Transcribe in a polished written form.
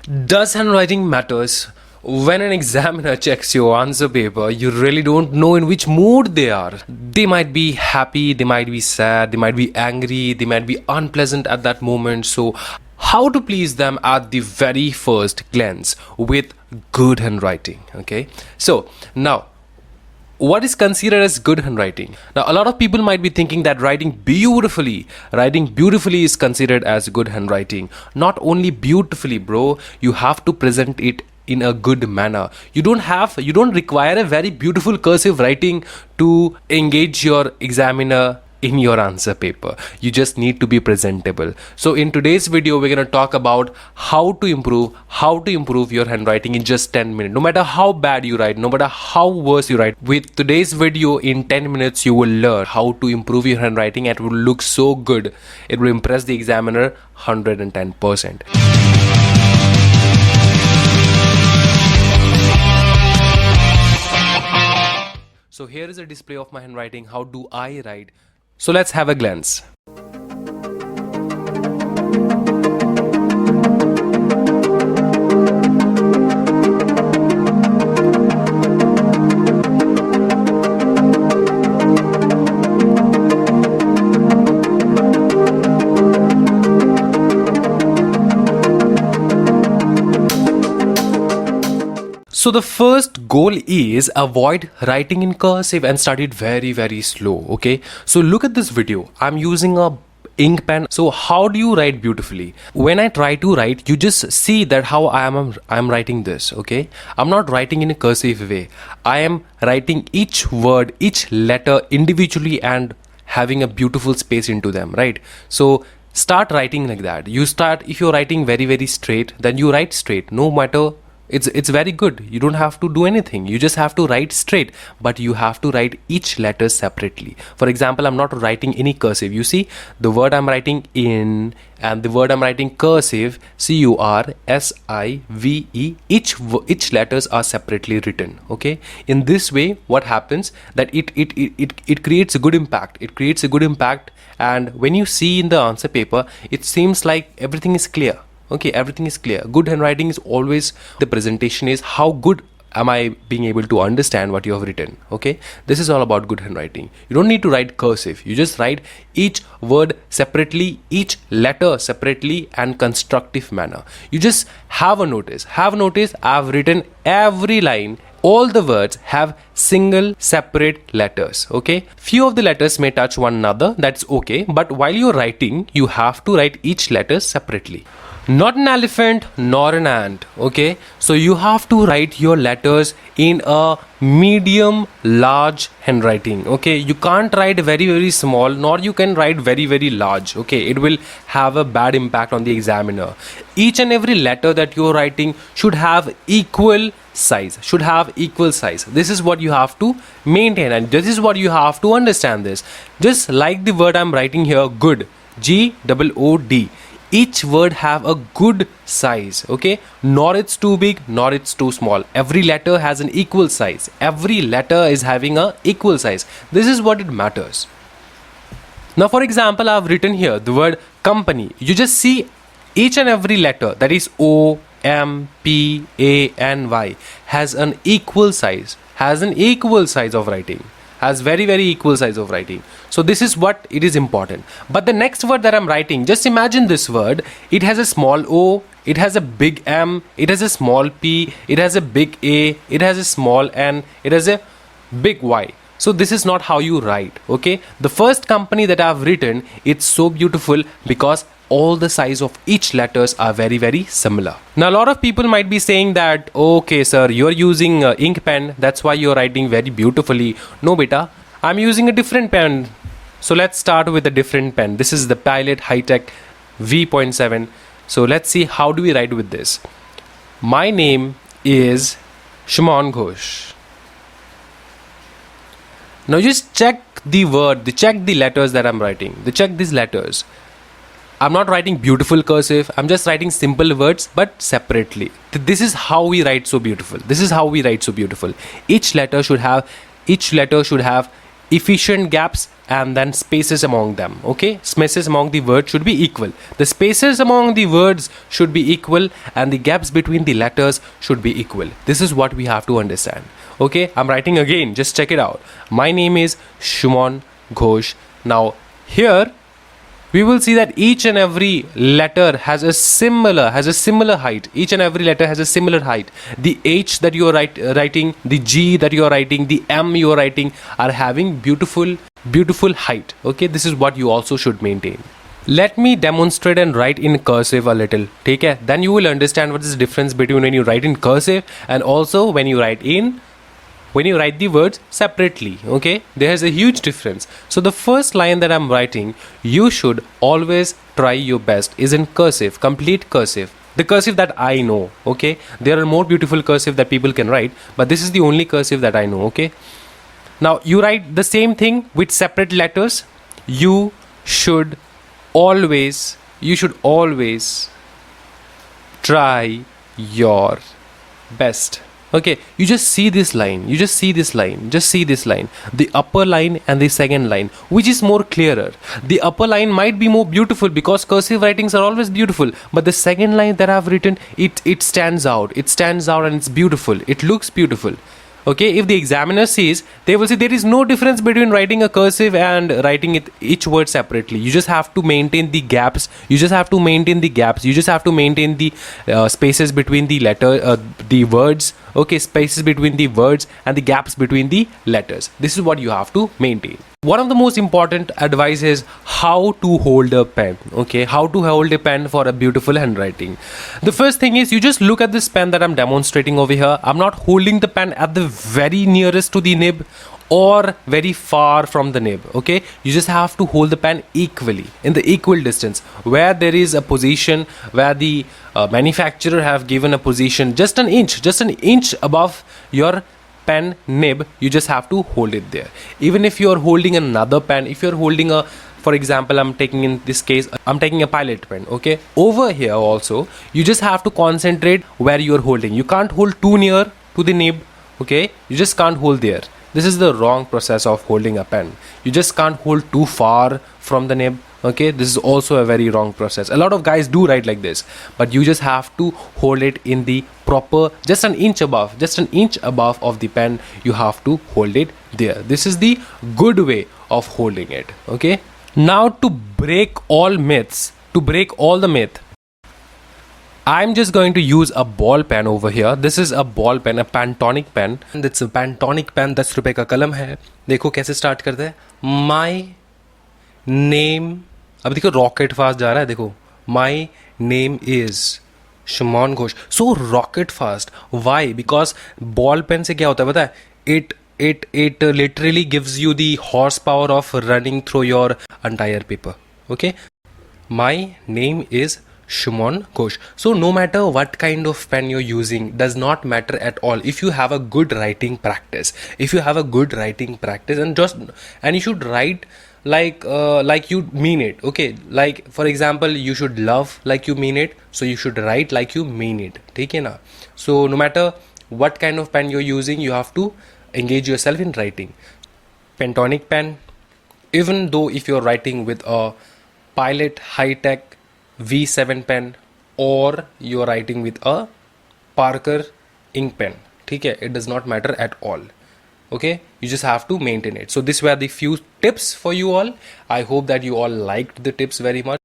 Does handwriting matters? When an examiner checks your answer paper, you really don't know in which mood they are. They might be happy, they might be sad, they might be angry, they might be unpleasant at that moment. So, how to please them at the very first glance with good handwriting? Okay, so now what is considered as good handwriting? Now, a lot of people might be thinking that writing beautifully is considered as good handwriting. Not only beautifully, bro, you have to present it in a good manner. You don't require a very beautiful cursive writing to engage your examiner in your answer paper. You just need to be presentable. So in today's video, we're going to talk about how to improve your handwriting in just 10 minutes. No matter how bad you write, no matter how worse you write, with today's video in 10 minutes you will learn how to improve your handwriting and it will look so good. It will impress the examiner 110%. So here is a display of my handwriting. How do I write? So let's have a glance. So the first goal is avoid writing in cursive and start it very slow. Okay, so look at this video. I'm using a ink pen. So how do you write beautifully? When I try to write, you just see that how I'm writing this. Okay, I'm not writing in a cursive way. I am writing each word, each letter individually and having a beautiful space into them, right? So start writing like that. If you're writing very straight, then you write straight. No matter, it's very good. You don't have to do anything. You just have to write straight, but you have to write each letter separately. For example, I'm not writing any cursive. You see the word I'm writing in and the word I'm writing cursive, CURSIVE, each letters are separately written. Okay, in this way what happens that it creates a good impact. And when you see in the answer paper, it seems like everything is clear. Okay, everything is clear. Good handwriting is always, the presentation is how good am I being able to understand what you have written. Okay, this is all about good handwriting. You don't need to write cursive. You just write each word separately, each letter separately and constructive manner. You just have notice I've written every line. All the words have single separate letters. Okay, few of the letters may touch one another, that's okay, but while you're writing, you have to write each letter separately. Not an elephant nor an ant. Okay, so you have to write your letters in a medium large handwriting. Okay, you can't write very small, nor you can write very large. Okay, it will have a bad impact on the examiner. Each and every letter that you're writing should have equal size. This is what you have to maintain, and this is what you have to understand. This, just like the word I'm writing here, good, GOOD. Each word have a good size. Okay, nor it's too big nor it's too small. Every letter has an equal size. Every letter is having a equal size. This is what it matters. Now for example, I've written here the word company. You just see each and every letter, that is O, M, P, A, N, Y, has an equal size, of writing, has very equal size of writing. So this is what it is important. But the next word that I'm writing, just imagine this word. It has a small O, it has a big M, it has a small P, it has a big A, it has a small N, it has a big Y. So this is not how you write. Okay, the first company that I've written, it's so beautiful because all the size of each letters are very similar. Now a lot of people might be saying that, okay sir, you're using ink pen, that's why you're writing very beautifully. No beta, I'm using a different pen. So let's start with a different pen. This is the Pilot Hi-Tech V.7. So let's see how do we write with this. My name is Shuman Ghosh. Now just check the letters that I'm writing. Check these letters. I'm not writing beautiful cursive. I'm just writing simple words but separately. This is how we write so beautiful. Each letter should have efficient gaps and then spaces among them. Okay, spaces among the words should be equal. The spaces among the words should be equal, and the gaps between the letters should be equal. This is what we have to understand. Okay, I'm writing again, just check it out. My name is Shumon Ghosh. Now here we will see that each and every letter has a similar height. Each and every letter has a similar height. The H that you are writing, the G that you are writing, the M you are writing are having beautiful height. Okay, this is what you also should maintain. Let me demonstrate and write in cursive a little. Take care. Then you will understand what is the difference between when you write in cursive and also when you write the words separately. Okay, there's a huge difference. So the first line that I'm writing, you should always try your best, is in cursive, complete cursive, the cursive that I know. Okay, there are more beautiful cursive that people can write, but this is the only cursive that I know. Okay, now you write the same thing with separate letters. You should always try your best. Okay, you just see this line, just see this line, the upper line and the second line, which is more clearer. The upper line might be more beautiful because cursive writings are always beautiful, but the second line that I've written, it stands out, and it's beautiful, it looks beautiful. Okay, if the examiner sees, they will say there is no difference between writing a cursive and writing each word separately. You just have to maintain the gaps. You just have to maintain the spaces between the words. Okay, spaces between the words and the gaps between the letters. This is what you have to maintain. One of the most important advice is how to hold a pen. Okay, how to hold a pen for a beautiful handwriting. The first thing is you just look at this pen that I'm demonstrating over here. I'm not holding the pen at the very nearest to the nib or very far from the nib. Okay, you just have to hold the pen equally, in the equal distance, where there is a position where the manufacturer have given a position just an inch above your pen nib. You just have to hold it there. Even if you're holding another pen, if you're holding a, for example, I'm taking a Pilot pen. Okay, over here also you just have to concentrate where you're holding. You can't hold too near to the nib. Okay, you just can't hold there. This is the wrong process of holding a pen. You just can't hold too far from the nib. Okay, this is also a very wrong process. A lot of guys do write like this, but you just have to hold it in the proper, just an inch above of the pen. You have to hold it there. This is the good way of holding it. Okay, now to break all the myth, I'm just going to use a ball pen over here. This is a ball pen, a Pantonic pen. It's a Pantonic pen. 10 रुपए का कलम है. देखो कैसे start करते हैं. My name, अब देखो रॉकेट फास्ट जा रहा है. देखो, my name is Shumon Ghosh. So rocket fast. Why? Because ball pen से क्या होता है पता है? It literally gives you the horsepower of running through your entire paper. Okay. My name is Shumon Ghosh. So no matter what kind of pen you're using, does not matter at all. If you have a good writing practice, and you should write like you mean it. Okay, like for example, you should love like you mean it, so you should write like you mean it. ठीक है ना? So no matter what kind of pen you're using, you have to engage yourself in writing. Pantonic pen, even though if you're writing with a Pilot high-tech V7 pen or you're writing with a Parker ink pen, ठीक है, it does not matter at all. Okay, you just have to maintain it. So these were the few tips for you all. I hope that you all liked the tips very much.